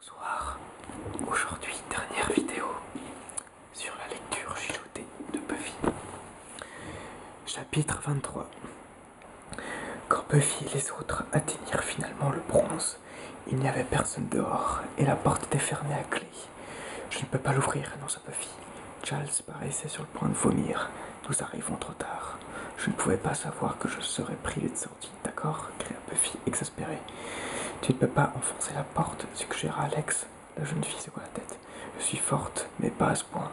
Bonsoir, aujourd'hui dernière vidéo sur la lecture chuchotée de Buffy. Chapitre 23. Quand Buffy et les autres atteignirent finalement le bronze, il n'y avait personne dehors et la porte était fermée à clé. Je ne peux pas l'ouvrir, annonça Buffy. Giles paraissait sur le point de vomir. Nous arrivons trop tard. Je ne pouvais pas savoir que je serais privé de sortie, d'accord? Cria Buffy, exaspérée. Tu ne peux pas enfoncer la porte, suggéra Alex. La jeune fille secoua la tête. Je suis forte, mais pas à ce point.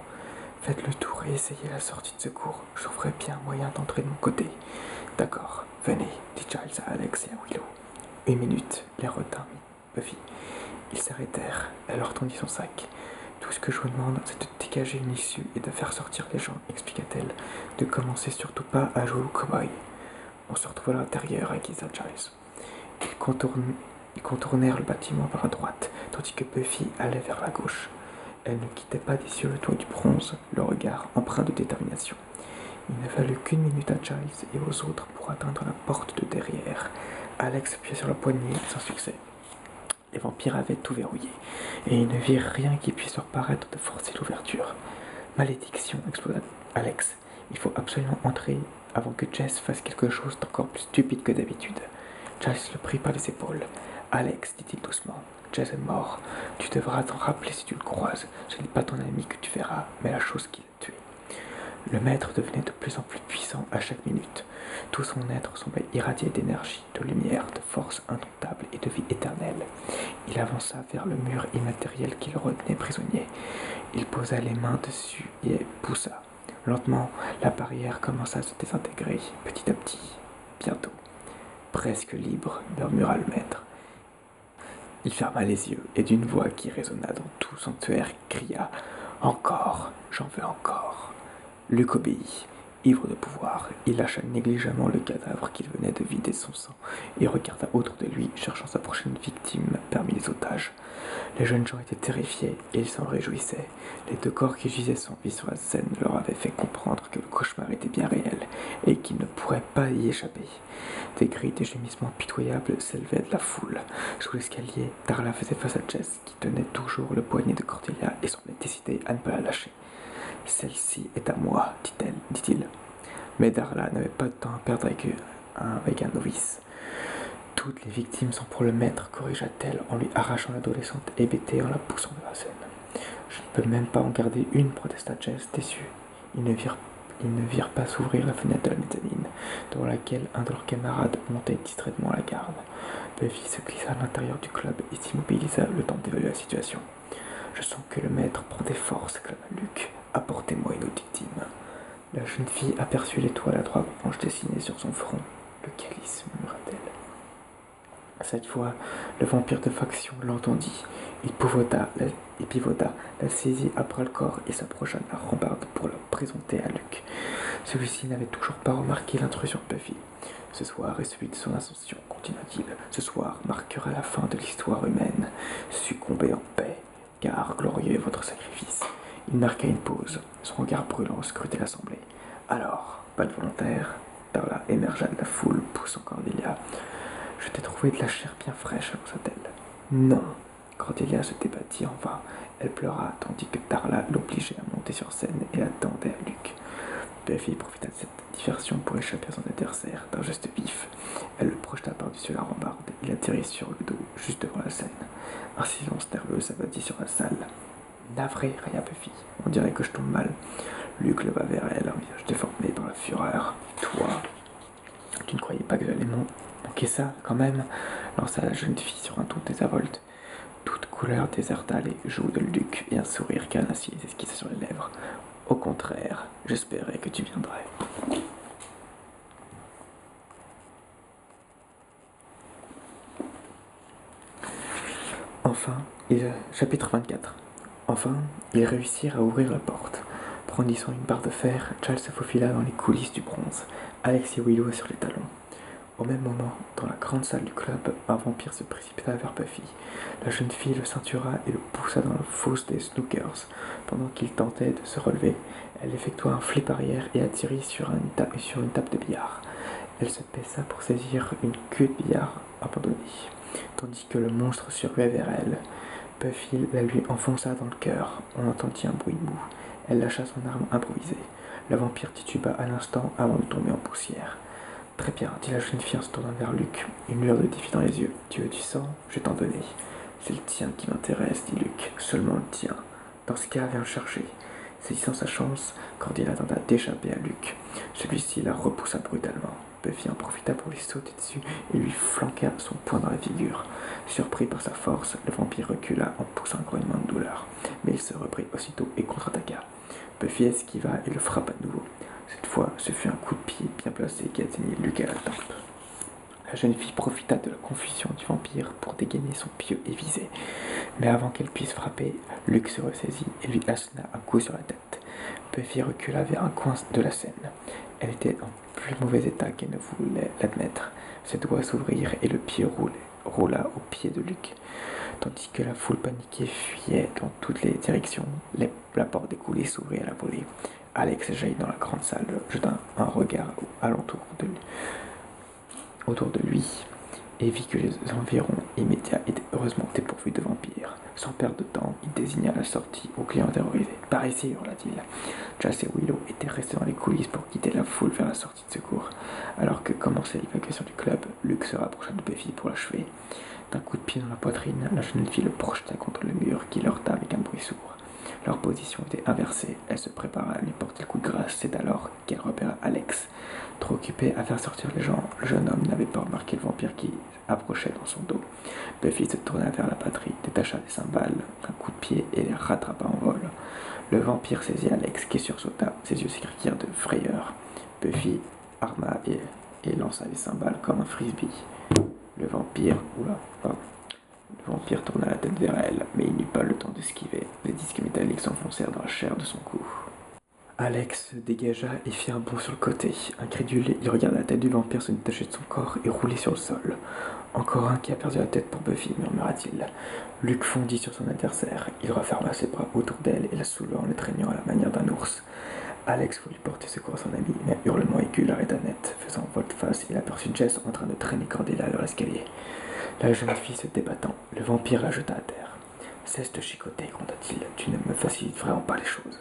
Faites le tour et essayez la sortie de secours. Je trouverai bien un moyen d'entrer de mon côté. D'accord, venez, dit Giles à Alex et à Willow. 1 minute, les retint Buffy. Ils s'arrêtèrent. Elle leur tendit son sac. Tout ce que je vous demande, c'est de dégager une issue et de faire sortir les gens, expliqua-t-elle. Ne commencez surtout pas à jouer au cow-boy. On se retrouve à l'intérieur, acquisa Giles. Ils contournèrent le bâtiment par la droite, tandis que Buffy allait vers la gauche. Elle ne quittait pas des yeux le toit du bronze, le regard empreint de détermination. Il ne fallut qu'une minute à Giles et aux autres pour atteindre la porte de derrière. Alex appuyait sur la poignée sans succès. Les vampires avaient tout verrouillé, et ils ne virent rien qui puisse leur paraître de forcer l'ouverture. Malédiction, explosa Alex. Il faut absolument entrer avant que Jess fasse quelque chose d'encore plus stupide que d'habitude. Giles le prit par les épaules. Alex, dit-il doucement, Jess est mort. Tu devras t'en rappeler si tu le croises. Ce n'est pas ton ami que tu verras, mais la chose qui l'a tué. Le maître devenait de plus en plus puissant à chaque minute. Tout son être semblait irradier d'énergie, de lumière, de force indomptable et de vie éternelle. Il avança vers le mur immatériel qui le retenait prisonnier. Il posa les mains dessus et poussa. Lentement, la barrière commença à se désintégrer, petit à petit. Bientôt. Presque libre, murmura le maître. Il ferma les yeux et d'une voix qui résonna dans tout le sanctuaire cria « Encore, j'en veux encore !» Luke obéit. Ivre de pouvoir, il lâcha négligemment le cadavre qu'il venait de vider de son sang et regarda autour de lui, cherchant sa prochaine victime parmi les otages. Les jeunes gens étaient terrifiés et ils s'en réjouissaient. Les 2 corps qui gisaient sans vie sur la scène leur avaient fait comprendre que le cauchemar était bien réel et qu'ils ne pourraient pas y échapper. Des cris, des gémissements pitoyables s'élevaient de la foule. Sous l'escalier, Darla faisait face à Jess qui tenait toujours le poignet de Cordelia et semblait décidée à ne pas la lâcher. « Celle-ci est à moi, dit-il. Mais Darla n'avait pas de temps à perdre avec un novice. Toutes les victimes sont pour le maître, corrigea-t-elle en lui arrachant l'adolescente hébétée en la poussant de la scène. Je ne peux même pas en garder une, protesta Jess, déçue. Ils ne virent pas s'ouvrir la fenêtre de la mezzanine, devant laquelle un de leurs camarades montait distraitement la garde. Buffy se glissa à l'intérieur du club et s'immobilisa le temps d'évaluer la situation. Je sens que le maître prend des forces, clama Luke. Apportez-moi une autre victime. La jeune fille aperçut l'étoile à 3 branches dessinées sur son front. Le calice, murmura-t-elle. Cette fois, le vampire de faction l'entendit. Il pivota, la saisit à bras-le-corps et s'approcha de la rambarde pour la présenter à Luke. Celui-ci n'avait toujours pas remarqué l'intrusion de Buffy. Ce soir est celui de son ascension, continua-t-il. Ce soir marquera la fin de l'histoire humaine. Succombez en paix, car glorieux est votre sacrifice. Il marqua une pause. Son regard brûlant scrutait l'assemblée. Alors, pas de volontaire. Darla émergea de la foule, poussant Cordelia. Je t'ai trouvé de la chair bien fraîche, annonça-t-elle. Non. Cordelia se débattit en vain. Elle pleura, tandis que Darla l'obligeait à monter sur scène et attendait à Luke. Buffy profita de cette diversion pour échapper à son adversaire d'un geste vif. Elle le projeta par-dessus la rambarde. Il atterrit sur le dos, juste devant la scène. Un silence nerveux s'abattit sur la salle. Navré, ria Buffy. On dirait que je tombe mal. Luke leva vers elle, un visage déformé par la fureur. Toi, tu ne croyais pas que j'allais manquer ça, quand même, lança la jeune fille sur un ton désinvolte. Toute couleur déserta les joues de Luke et un sourire carnassier s'esquissa sur les lèvres. Au contraire, j'espérais que tu viendrais. Chapitre 24. Enfin, ils réussirent à ouvrir la porte. Brandissant une barre de fer, Giles se faufila dans les coulisses du bronze. Alex et Willow sur les talons. Au même moment, dans la grande salle du club, un vampire se précipita vers Buffy. La jeune fille le ceintura et le poussa dans la fosse des snookers. Pendant qu'il tentait de se relever, elle effectua un flip arrière et atterrit sur une table de billard. Elle se baissa pour saisir une queue de billard abandonnée, tandis que le monstre surgait vers elle. Buffy la lui enfonça dans le cœur. On entendit un bruit mou. Elle lâcha son arme improvisée. Le vampire tituba un instant avant de tomber en poussière. Très bien, dit la jeune fille en se tournant vers Luc, une lueur de défi dans les yeux. Tu veux du sang? Je vais t'en donner. C'est le tien qui m'intéresse, dit Luc. Seulement le tien. Dans ce cas, viens le chercher. Saisissant sa chance, Cordelia tenta d'échapper à Luc. Celui-ci la repoussa brutalement. Buffy en profita pour lui sauter dessus et lui flanqua son poing dans la figure. Surpris par sa force, le vampire recula en poussant un grognement de douleur. Mais il se reprit aussitôt et contre-attaqua. Buffy esquiva et le frappa de nouveau. Cette fois, ce fut un coup de pied bien placé qui atteignit Luc à la tempe. La jeune fille profita de la confusion du vampire pour dégainer son pieu et viser. Mais avant qu'elle puisse frapper, Luc se ressaisit et lui assena un coup sur la tête. Buffy recula vers un coin de la scène. Elle était en plus mauvais état qu'elle ne voulait l'admettre. Ses doigts s'ouvrirent et le pied roula au pied de Luc. Tandis que la foule paniquée fuyait dans toutes les directions, la porte des coulisses s'ouvrit à la volée. Alex jaillit dans la grande salle, jeta un regard autour de lui et vit que les environs immédiats étaient heureusement dépourvus de vampires. Sans perdre de temps, il désigna la sortie aux clients terrorisés. « Par ici !» hurla-t-il. Jess et Willow étaient restés dans les coulisses pour guider la foule vers la sortie de secours. Alors que commençait l'évacuation du club, Luc se rapprocha de Buffy pour l'achever. D'un coup de pied dans la poitrine, la jeune fille le projeta contre le mur qui heurta avec un bruit sourd. Leur position était inversée. Elle se prépara à lui porter le coup de grâce. C'est alors qu'elle repéra Alex. Trop occupé à faire sortir les gens, le jeune homme n'avait pas remarqué le vampire qui approchait dans son dos. Buffy se tourna vers la batterie, détacha les cymbales d'un coup de pied et les rattrapa en vol. Le vampire saisit Alex qui sursauta. Ses yeux s'écarquillèrent de frayeur. Buffy arma et lança les cymbales comme un frisbee. Le vampire tourna la tête vers elle, mais il n'eut pas le temps d'esquiver. Les disques métalliques s'enfoncèrent dans la chair de son cou. Alex se dégagea et fit un bond sur le côté. Incrédule, il regarda la tête du vampire se détacher de son corps et rouler sur le sol. Encore un qui a perdu la tête pour Buffy, murmura-t-il. Luc fondit sur son adversaire. Il referma ses bras autour d'elle et la souleva en l'étreignant à la manière d'un ours. Alex voulut porter secours à son ami, mais un hurlement aigu l'arrêta net. Faisant volte-face, il aperçut Jess en train de traîner Cordelia vers l'escalier. La jeune fille se débattant, le vampire la jeta à terre. « Cesse de chicoter, gronda-t-il, tu ne me facilites vraiment pas les choses. »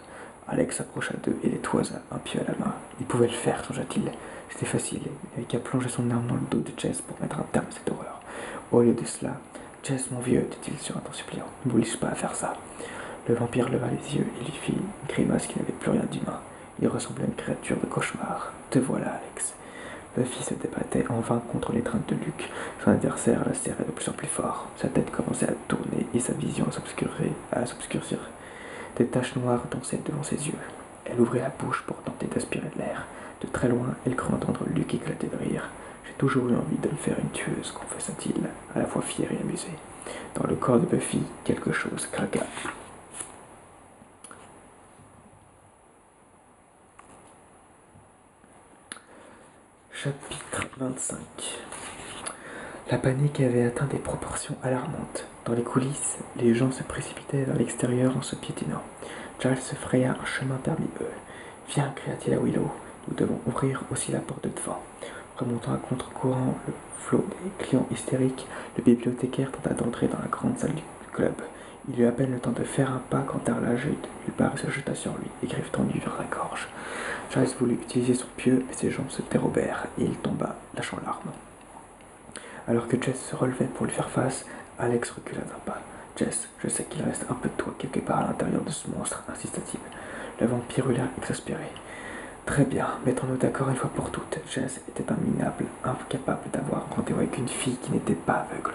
Alex s'approcha d'eux et les toisa, un pieu à la main. Il pouvait le faire, songea-t-il. C'était facile, il n'avait qu'à plonger son arme dans le dos de Jess pour mettre un terme à cette horreur. Au lieu de cela, « Jess, mon vieux, dit-il sur un ton suppliant, ne m'oblige pas à faire ça. » Le vampire leva les yeux et lui fit une grimace qui n'avait plus rien d'humain. Il ressemblait à une créature de cauchemar. « Te voilà, Alex. » Buffy se débattait en vain contre l'étreinte de Luc. Son adversaire la serrait de plus en plus fort. Sa tête commençait à tourner et sa vision à s'obscurcir. Des taches noires dansaient devant ses yeux. Elle ouvrit la bouche pour tenter d'aspirer de l'air. De très loin, elle crut entendre Luc éclater de rire. « J'ai toujours eu envie de me faire une tueuse, confessa-t-il, à la fois fier et amusé. » Dans le corps de Buffy, quelque chose craqua. Chapitre 25. La panique avait atteint des proportions alarmantes. Dans les coulisses, les gens se précipitaient vers l'extérieur en se piétinant. Giles se fraya un chemin parmi eux. « Viens » cria-t-il à Willow, « nous devons ouvrir aussi la porte de devant. » Remontant à contre-courant le flot des clients hystériques, le bibliothécaire tenta d'entrer dans la grande salle du club. Il eut à peine le temps de faire un pas quand Darla jaillit de nulle part et se jeta sur lui, les griffes tendues vers la gorge. Giles voulut utiliser son pieu, mais ses jambes se dérobèrent et il tomba, lâchant l'arme. Alors que Jess se relevait pour lui faire face, Alex recula d'un pas. « Jess, je sais qu'il reste un peu de toi quelque part à l'intérieur de ce monstre, » insista-t-il. Le vampire eut l'air exaspéré. « Très bien, mettons-nous d'accord une fois pour toutes. Jess était un minable, incapable d'avoir rendez-vous avec une fille qui n'était pas aveugle.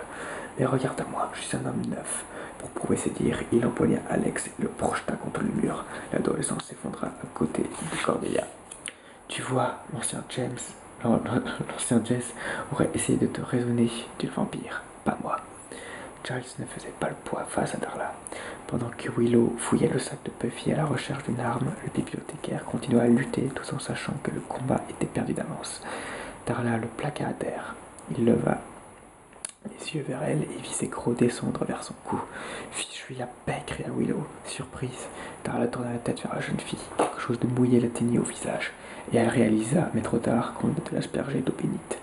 Mais regarde-moi, je suis un homme neuf. » Pour prouver ses dires, il empoigna Alex et le projeta contre le mur. L'adolescent s'effondra à côté de Cordelia. « Tu vois, l'ancien Jess aurait essayé de te raisonner, dit le vampire, pas moi. » Giles ne faisait pas le poids face à Darla. Pendant que Willow fouillait le sac de Buffy à la recherche d'une arme, le bibliothécaire continua à lutter tout en sachant que le combat était perdu d'avance. Darla le plaqua à terre. Il leva les yeux vers elle et vit ses crocs descendre vers son cou. « Fiche-lui la paix » cria Willow. Surprise, Darla tourna la tête vers la jeune fille. Quelque chose de mouillé l'atteignit au visage, et elle réalisa, mais trop tard, qu'on venait de l'asperger d'eau bénite.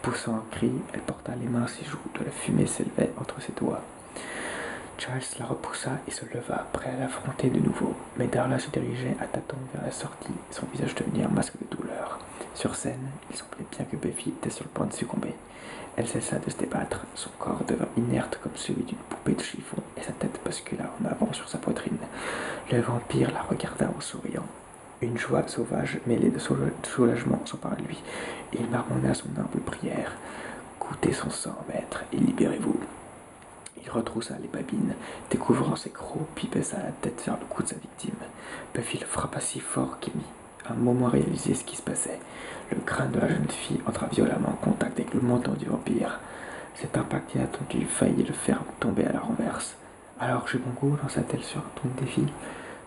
Poussant un cri, elle porta les mains à ses joues, de la fumée s'élevait entre ses doigts. Giles la repoussa et se leva, prêt à l'affronter de nouveau. Mais Darla se dirigeait à tâtons vers la sortie, son visage devenait un masque de douleur. Sur scène, il semblait bien que Buffy était sur le point de succomber. Elle cessa de se débattre, son corps devint inerte comme celui d'une poupée de chiffon et sa tête bascula en avant sur sa poitrine. Le vampire la regarda en souriant. Une joie sauvage mêlée de soulagement s'empara de lui, et il marmonna son humble prière. Goûtez son sang, maître, et libérez-vous. Il retroussa les babines, découvrant ses crocs, puis baissa la tête vers le cou de sa victime. Buffy le frappa si fort qu'il mit un moment à réaliser ce qui se passait. Le crâne de la jeune fille entra violemment en contact avec le menton du vampire. Cet impact inattendu faillit le faire tomber à la renverse. Alors j'ai bon goût, lança-t-elle sur un ton de défi.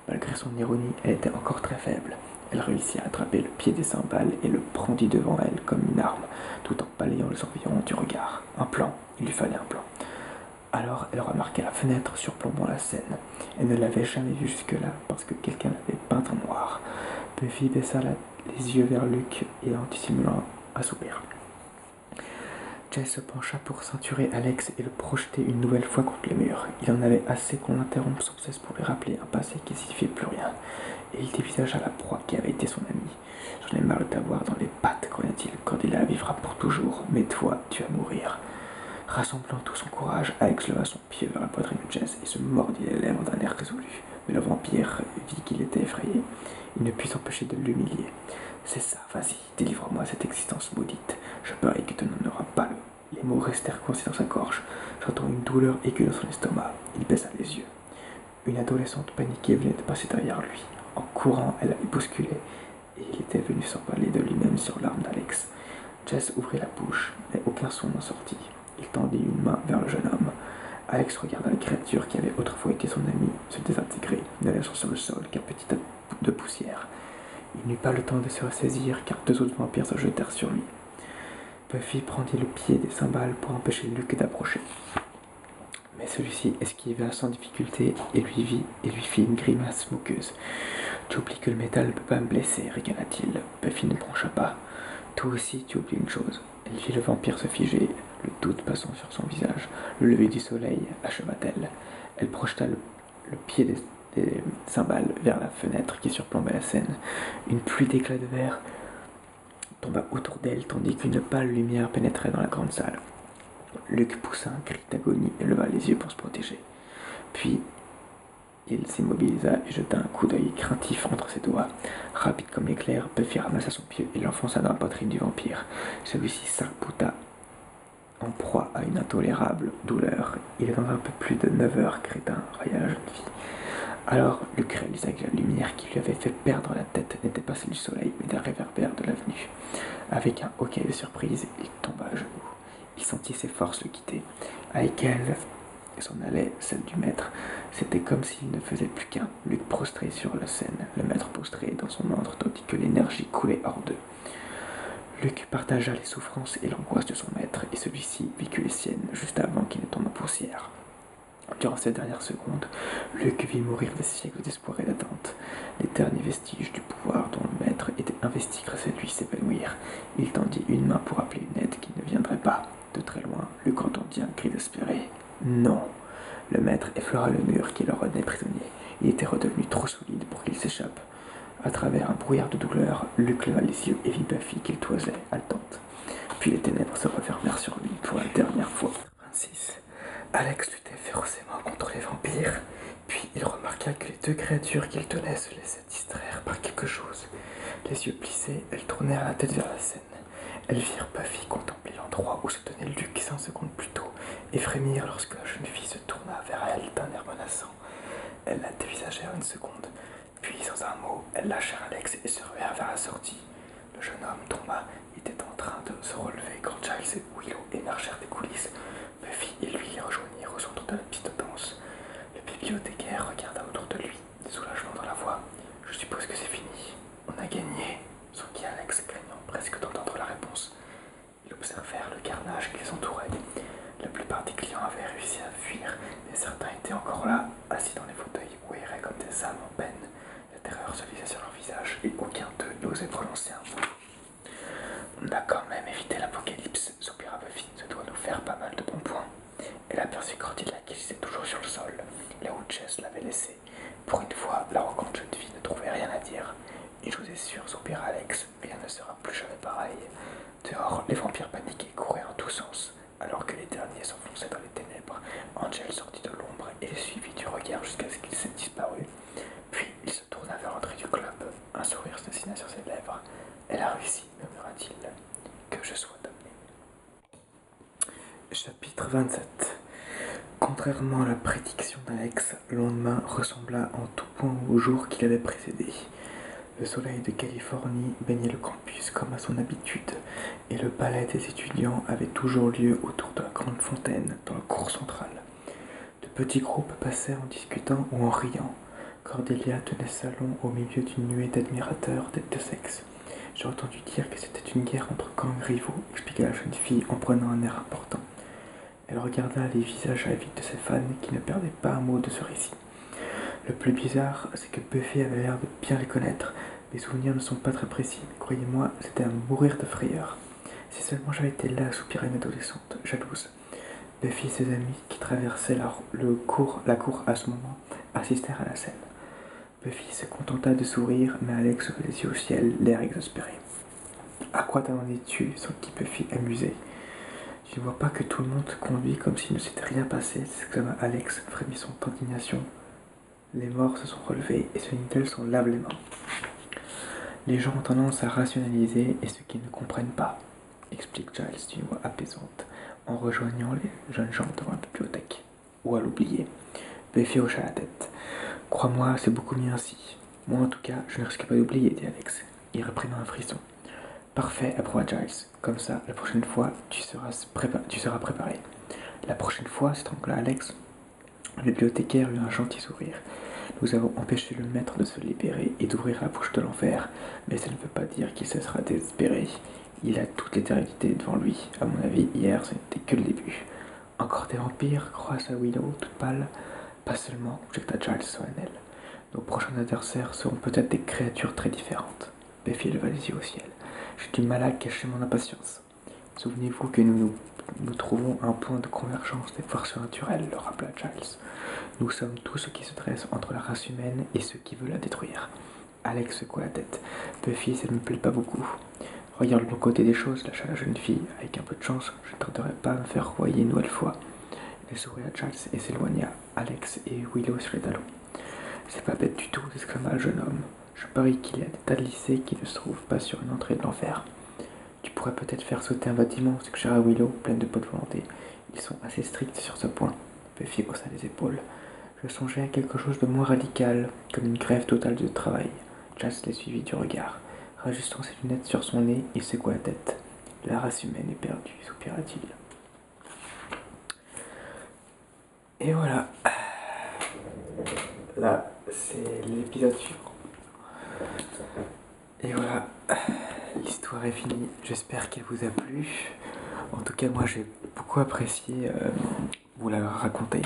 Malgré son ironie, elle était encore très faible. Elle réussit à attraper le pied des cymbales et le brandit devant elle comme une arme, tout en balayant les environs du regard. Un plan, il lui fallait un plan. Alors elle remarqua la fenêtre surplombant la scène. Elle ne l'avait jamais vue jusque-là parce que quelqu'un l'avait peinte en noir. Buffy baissa les yeux vers Luke et en dissimulant un sourire. Jess se pencha pour ceinturer Alex et le projeter une nouvelle fois contre le mur. Il en avait assez qu'on l'interrompe sans cesse pour lui rappeler un passé qui ne signifiait plus rien. Et il dévisagea la proie qui avait été son amie. J'en ai marre de t'avoir dans les pattes, grogna-t-il. Cordelia vivra pour toujours, mais toi, tu vas mourir. Rassemblant tout son courage, Alex leva son pied vers la poitrine de Jess et se mordit les lèvres d'un air résolu. Mais le vampire vit qu'il était effrayé. Il ne put s'empêcher de l'humilier. C'est ça, vas-y, délivre-moi cette existence maudite. Je parie que tu n'en auras pas le. Les mots restèrent coincés dans sa gorge. J'entends une douleur aiguë dans son estomac. Il baissa les yeux. Une adolescente paniquée venait de passer derrière lui. En courant, elle l'avait bousculé et il était venu s'emballer de lui-même sur l'arme d'Alex. Jess ouvrit la bouche, mais aucun son n'en sortit. Il tendit une main vers le jeune homme. Alex regarda la créature qui avait autrefois été son amie se désintégrer, ne laissant sur le sol qu'un petit tas de poussière. Il n'eut pas le temps de se ressaisir car deux autres vampires se jetèrent sur lui. Buffy prendit le pied des cymbales pour empêcher Luke d'approcher. Mais celui-ci esquiva sans difficulté et lui fit une grimace moqueuse. Tu oublies que le métal ne peut pas me blesser, ricana-t-il. Buffy ne broncha pas. Toi aussi, tu oublies une chose. Elle vit le vampire se figer, le doute passant sur son visage. Le lever du soleil acheva-t-elle. Elle projeta le pied des cymbales vers la fenêtre qui surplombait la scène. Une pluie d'éclats de verre tomba autour d'elle tandis qu'une pâle lumière pénétrait dans la grande salle. Luke poussa un cri d'agonie et leva les yeux pour se protéger. Puis il s'immobilisa et jeta un coup d'œil craintif entre ses doigts. Rapide comme l'éclair, Buffy ramassa son pied et l'enfonça dans la poitrine du vampire. Celui-ci s'arc-bouta en proie à une intolérable douleur. Il est dans un peu plus de 9 heures, crétin, railla la jeune fille. Alors Luke réalisa que la lumière qui lui avait fait perdre la tête n'était pas celle du soleil, mais d'un réverbère de l'avenue. Avec un hoquet de surprise, il tomba à genoux. Il sentit ses forces le quitter. Avec elle s'en allait celle du maître. C'était comme s'il ne faisait plus qu'un. Luke prostré sur la scène, le maître prostré dans son antre, tandis que l'énergie coulait hors d'eux. Luke partagea les souffrances et l'angoisse de son maître, et celui-ci vécut les siennes juste avant qu'il ne tombe en poussière. Durant ces dernières secondes, Luke vit mourir des siècles d'espoir et d'attente. Les derniers vestiges du pouvoir dont le maître était investi grâce à lui s'évanouirent. Il tendit une main pour appeler une aide qui ne viendrait pas. De très loin, Luke entendit un cri désespéré. Non. Le maître effleura le mur qui le retenait prisonnier. Il était redevenu trop solide pour qu'il s'échappe. À travers un brouillard de douleur, Luke leva les yeux et vit Buffy qu'il toisait, haletante. Puis les ténèbres se refermèrent sur lui pour la dernière fois. 26. Alex luttait férocement contre les vampires, puis il remarqua que les deux créatures qu'il tenait se laissaient distraire par quelque chose. Les yeux plissés, elles tournèrent la tête vers la scène. Elles virent Buffy contempler l'endroit où se tenait Luke 5 secondes plus tôt, et frémirent lorsque la jeune fille se tourna vers elle d'un air menaçant. Elles la dévisagèrent une seconde, puis sans un mot, elles lâchèrent Alex et se ruèrent vers la sortie. Le jeune homme tomba, était en train de se relever quand Giles et Willow émergèrent des coulisses. Buffy et lui les rejoignirent au centre de la piste de danse. Le bibliothécaire regarda autour de lui, des soulagements dans la voix. Je suppose que c'est fini. On a gagné, s'enquit Alex, craignant presque d'entendre la réponse. Ils observèrent le carnage qui les entourait. La plupart des clients avaient réussi à fuir, mais certains étaient encore là, assis dans les fauteuils ou erraient comme des âmes en peine. La terreur se lisait sur leur visage et aucun d'eux n'osait prononcer un mot. On a quand même évité l'apocalypse, soupira Buffy. Ça doit nous faire pas mal de bons points. Elle aperçut Cordelia qui gisait toujours sur le sol. Giles l'avait laissé. Pour une fois, l'arrogante jeune fille ne trouvait rien à dire. Une chose est sûre, soupira Alex, rien ne sera plus jamais pareil. Dehors, les vampires paniqués couraient en tous sens. Alors que les derniers s'enfonçaient dans les ténèbres, Angel sortit de l'ombre et les suivit du regard jusqu'à ce qu'il s'ait disparu. Puis il se tourna vers l'entrée du club. Un sourire se dessina sur ses lèvres. Elle a réussi, murmura-t-il. Que je sois damné. Chapitre 27. Contrairement à la prédiction d'Alex, le lendemain ressembla en tout point au jour qui l'avait précédé. Le soleil de Californie baignait le campus comme à son habitude, et le ballet des étudiants avait toujours lieu autour de la grande fontaine dans la cour centrale. De petits groupes passaient en discutant ou en riant. Cordelia tenait salon au milieu d'une nuée d'admirateurs des deux sexes. J'ai entendu dire que c'était une guerre entre gangs rivaux, expliqua la jeune fille en prenant un air important. Elle regarda les visages avides de ses fans qui ne perdaient pas un mot de ce récit. Le plus bizarre, c'est que Buffy avait l'air de bien les connaître. Mes souvenirs ne sont pas très précis, mais croyez-moi, c'était à mourir de frayeur. Si seulement j'avais été là, soupirait une adolescente, jalouse. Buffy et ses amis, qui traversaient la cour à ce moment, assistèrent à la scène. Buffy se contenta de sourire, mais Alex levait les yeux au ciel, l'air exaspéré. À quoi t'attendais-tu, s'enquit Buffy, amusée. Tu ne vois pas que tout le monde conduit comme s'il ne s'était rien passé, s'exclama Alex, frémissant d'indignation. Les morts se sont relevés et Sunnydale s'en lave les mains. Les gens ont tendance à rationaliser et ce qu'ils ne comprennent pas, explique Giles d'une voix apaisante, en rejoignant les jeunes gens devant la bibliothèque. Ou à l'oublier. Buffy hocha la tête. Crois-moi, c'est beaucoup mieux ainsi. Moi en tout cas, je ne risque pas d'oublier, dit Alex. Il réprimant un frisson. Parfait, approuva Giles. Comme ça, la prochaine fois, tu seras préparé. La prochaine fois, s'étrangla Alex. Le bibliothécaire eut un gentil sourire. Nous avons empêché le maître de se libérer et d'ouvrir la bouche de l'enfer, mais ça ne veut pas dire qu'il cessera d'espérer. Il a toute l'éternité devant lui. À mon avis, hier, ce n'était que le début. Encore des vampires, croisa Willow, toute pâle. Pas seulement, objecta Giles solennel. Nos prochains adversaires seront peut-être des créatures très différentes. Buffy leva les yeux au ciel. J'ai du mal à cacher mon impatience. Souvenez-vous que nous trouvons un point de convergence des forces naturelles, le rappela Giles. Nous sommes tous ceux qui se dressent entre la race humaine et ceux qui veulent la détruire. Alex secoua la tête. Buffy, ça ne me plaît pas beaucoup. Regarde le bon côté des choses, lâcha la jeune fille. Avec un peu de chance, je ne tarderai pas à me faire royer une nouvelle fois. Elle sourit à Giles et s'éloigna. Alex et Willow sur les talons. C'est pas bête du tout, s'exclama le jeune homme. Je parie qu'il y a des tas de lycées qui ne se trouvent pas sur une entrée de l'enfer. Tu pourrais peut-être faire sauter un bâtiment, suggéra Willow, pleine de bonne volonté. Ils sont assez stricts sur ce point. Buffy haussa les épaules. Je songeais à quelque chose de moins radical, comme une grève totale de travail. Giles les suivit du regard. Rajustant ses lunettes sur son nez, il secoua la tête. La race humaine est perdue, soupira-t-il. Et voilà. Là, c'est l'épisode suivant. Et voilà, l'histoire est finie. J'espère qu'elle vous a plu. En tout cas, moi, j'ai beaucoup apprécié vous la raconter.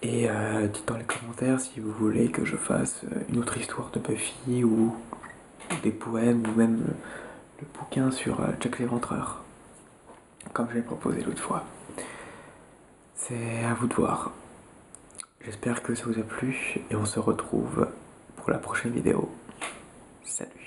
Et dites dans les commentaires si vous voulez que je fasse une autre histoire de Buffy ou des poèmes ou même le bouquin sur Jack l'Éventreur, comme je l'ai proposé l'autre fois. C'est à vous de voir. J'espère que ça vous a plu et on se retrouve pour la prochaine vidéo. Salut!